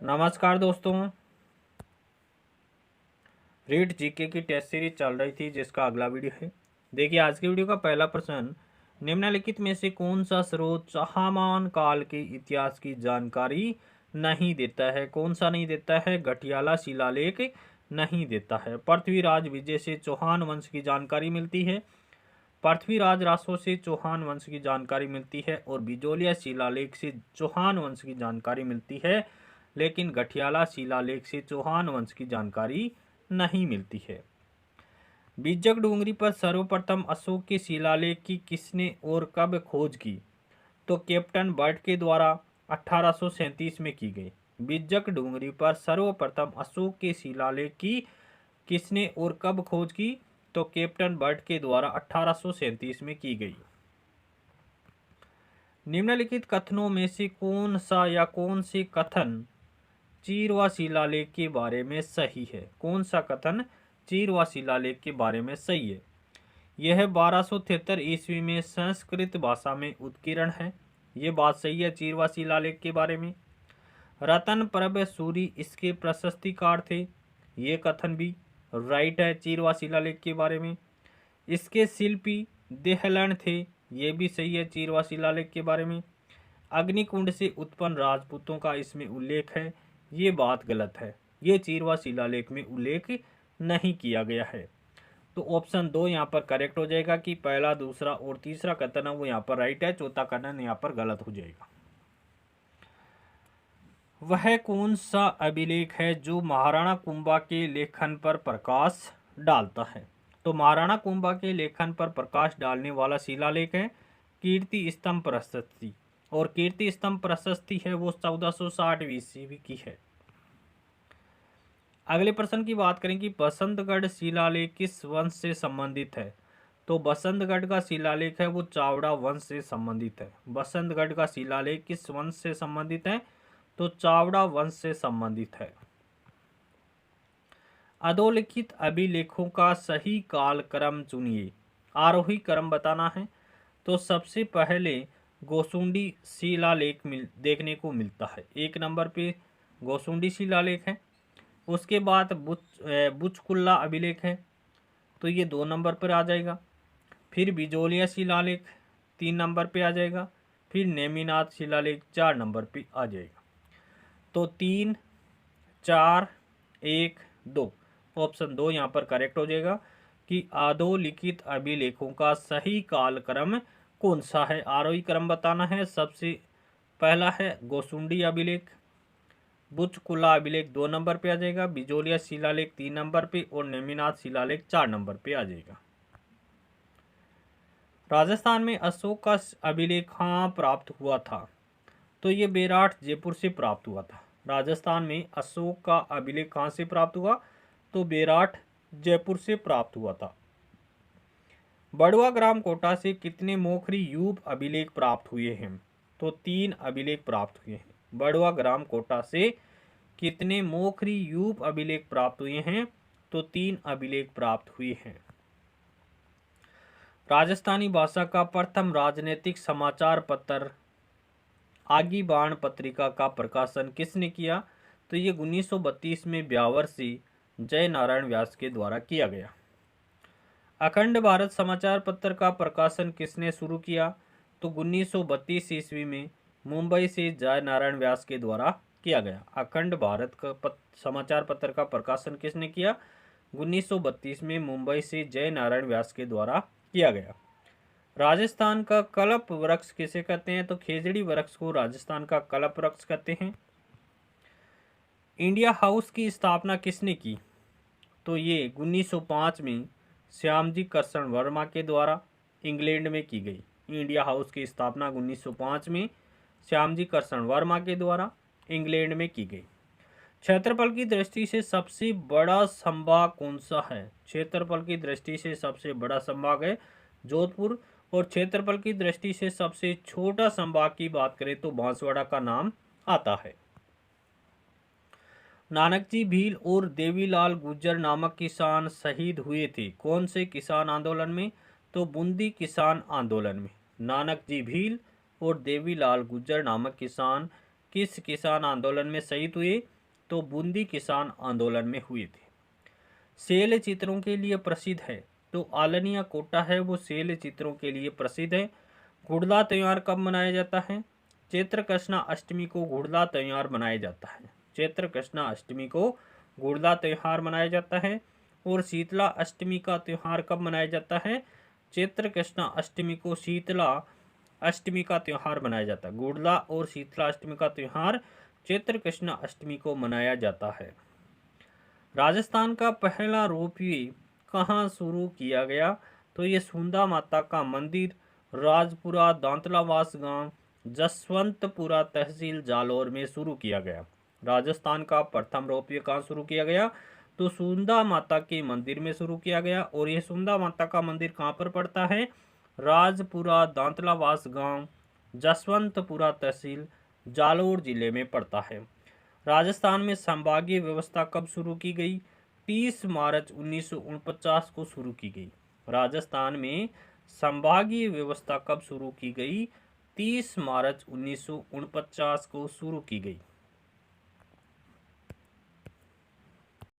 नमस्कार दोस्तों। रीट जीके की टेस्ट सीरीज चल रही थी जिसका अगला वीडियो है। देखिए आज की वीडियो का पहला प्रश्न, निम्नलिखित में से कौन सा स्रोत चाहमान काल के इतिहास की जानकारी नहीं देता है? कौन सा नहीं देता है? गठियाला शिलालेख नहीं देता है। पृथ्वीराज विजय से चौहान वंश की जानकारी मिलती है। पृथ्वीराज रासो से चौहान वंश की जानकारी मिलती है और बिजोलिया शिलालेख से चौहान वंश की जानकारी मिलती है, लेकिन गठियाला शिलालेख से चौहान वंश की जानकारी नहीं मिलती है। बीजक डूंगरी पर सर्वप्रथम अशोक के शिलालेख की किसने और कब खोज की? तो कैप्टन बर्ट के द्वारा 1837 में की गई। बीजक डूंगरी पर सर्वप्रथम अशोक के शिलालेख की किसने और कब खोज की? तो कैप्टन बर्ट के द्वारा 1837 में की गई। निम्नलिखित कथनों में से कौन सा या कौन से कथन चीरवा शिलालेख के बारे में सही है? कौन सा कथन चीरवा शिलालेख के बारे में सही है? यह 1273 ईस्वी में संस्कृत भाषा में उत्कीर्ण है। ये बात सही है चीरवा शिलालेख के बारे में। रतन प्रभ सूरी इसके प्रशस्तिकार थे। ये कथन भी राइट है चीरवा शिलालेख के बारे में। इसके शिल्पी देहलन थे। ये भी सही है चीरवा शिलालेख के बारे में। अग्निकुंड से उत्पन्न राजपूतों का इसमें उल्लेख है। ये बात गलत है, ये चीरवा शिलालेख में उल्लेख नहीं किया गया है। तो ऑप्शन 2 यहाँ पर करेक्ट हो जाएगा कि पहला, दूसरा और तीसरा कथन है वो यहाँ पर राइट है, चौथा कथन यहाँ पर गलत हो जाएगा। वह कौन सा अभिलेख है जो महाराणा कुंभा के लेखन पर प्रकाश डालता है? तो महाराणा कुंभा के लेखन पर प्रकाश डालने वाला शिलालेख है कीर्ति स्तंभ प्रशस्ति, और कीर्ति स्तंभ प्रशस्ति है वो 1460 ईस्वी की है। अगले प्रश्न की बात करें कि बसंतगढ़ शिलालेख किस वंश से संबंधित है? तो बसंतगढ़ का शिलालेख है वो चावड़ा वंश से संबंधित है। बसंतगढ़ का शिलालेख किस वंश से संबंधित है? तो चावड़ा वंश से संबंधित है। अधोलिखित अभिलेखों का सही काल क्रम चुनिए। आरोही क्रम बताना है। तो सबसे पहले गोसुंडी शिलालेख देखने को मिलता है। 1 नंबर पे गोसुंडी शिलालेख है। उसके बाद बुचकुल्ला अभिलेख है, तो ये 2 नंबर पर आ जाएगा। फिर बिजोलिया शिलालेख 3 नंबर पे आ जाएगा। फिर नेमिनाथ शिलालेख 4 नंबर पे आ जाएगा। तो 3, 4, 1, 2 ऑप्शन 2 यहाँ पर करेक्ट हो जाएगा कि अधोलिखित अभिलेखों का सही काल क्रम कौन सा है। आरोही क्रम बताना है। सबसे पहला है गोसुंडी अभिलेख, बुचकुला अभिलेख 2 नंबर पे आ जाएगा, बिजोलिया शिलालेख 3 नंबर पे और नेमिनाथ शिलालेख 4 नंबर पे आ जाएगा। राजस्थान में अशोक का अभिलेख कहाँ प्राप्त हुआ था? तो ये बेराट जयपुर से प्राप्त हुआ था। राजस्थान में अशोक का अभिलेख कहाँ से प्राप्त हुआ? तो बेराट जयपुर से प्राप्त हुआ था। बड़वा ग्राम कोटा से कितने मोखरी यूप अभिलेख प्राप्त हुए हैं? तो 3 अभिलेख प्राप्त हुए हैं। बड़वा ग्राम कोटा से कितने मोखरी यूप अभिलेख प्राप्त हुए हैं? तो 3 अभिलेख प्राप्त हुए हैं। राजस्थानी भाषा का प्रथम राजनीतिक समाचार पत्र आगी बाण पत्रिका का प्रकाशन किसने किया? तो ये 1932 में ब्यावर से जय नारायण व्यास के द्वारा किया गया। अखंड भारत समाचार पत्र का प्रकाशन किसने शुरू किया? तो 1932 ईस्वी में मुंबई से जय नारायण व्यास के द्वारा किया गया। अखंड भारत का समाचार पत्र का प्रकाशन किसने किया? 1932 में मुंबई से जय नारायण व्यास के द्वारा किया गया। राजस्थान का कल्प वृक्ष किसे कहते हैं? तो खेजड़ी वृक्ष को राजस्थान का कल्प वृक्ष कहते हैं। इंडिया हाउस की स्थापना किसने की? तो ये 1905 में श्यामजी कृष्ण वर्मा के द्वारा इंग्लैंड में की गई। इंडिया हाउस की स्थापना 1905 में श्यामजी कृष्ण वर्मा के द्वारा इंग्लैंड में की गई। क्षेत्रफल की दृष्टि से सबसे बड़ा संभाग कौन सा है? क्षेत्रफल की दृष्टि से सबसे बड़ा संभाग है जोधपुर, और क्षेत्रफल की दृष्टि से सबसे छोटा संभाग की बात करें तो बांसवाड़ा का नाम आता है। नानकजी भील और देवीलाल गुर्जर नामक किसान शहीद हुए थे कौन से किसान आंदोलन में? तो बूंदी किसान आंदोलन में। नानकजी भील और देवीलाल गुर्जर नामक किसान किस किसान आंदोलन में शहीद हुए? तो बूंदी किसान आंदोलन में हुए थे। शैल चित्रों के लिए प्रसिद्ध है? तो आलनिया कोटा है वो शैल चित्रों के लिए प्रसिद्ध है। गुड़ला त्योहार कब मनाया जाता है? चैत्र कृष्णा अष्टमी को गुड़ला त्योहार मनाया जाता है। चैत्र कृष्णा अष्टमी को गुड़ला त्योहार मनाया जाता है। और शीतला अष्टमी का त्योहार कब मनाया जाता है? चैत्र कृष्णा अष्टमी को शीतला अष्टमी का त्योहार मनाया जाता है। गुड़ला और शीतला अष्टमी का त्योहार चैत्र कृष्णा अष्टमी को मनाया जाता है। राजस्थान का पहला रोपवे कहाँ शुरू किया गया? तो ये सुंदा माता का मंदिर राजपुरा दांतलावास गांव जसवंतपुरा तहसील जालौर में शुरू किया गया। राजस्थान का प्रथम रोपवे कहाँ शुरू किया गया? तो सुंदा माता के मंदिर में शुरू किया गया। और ये सुंदा माता का मंदिर कहाँ पर पड़ता है? राजपुरा दांतलावास गांव जसवंतपुरा तहसील जालौर जिले में पड़ता है। राजस्थान में संभागीय व्यवस्था कब शुरू की गई? 30 मार्च 1949 को शुरू की गई। राजस्थान में संभागीय व्यवस्था कब शुरू की गई? 30 मार्च 1949 को शुरू की गई।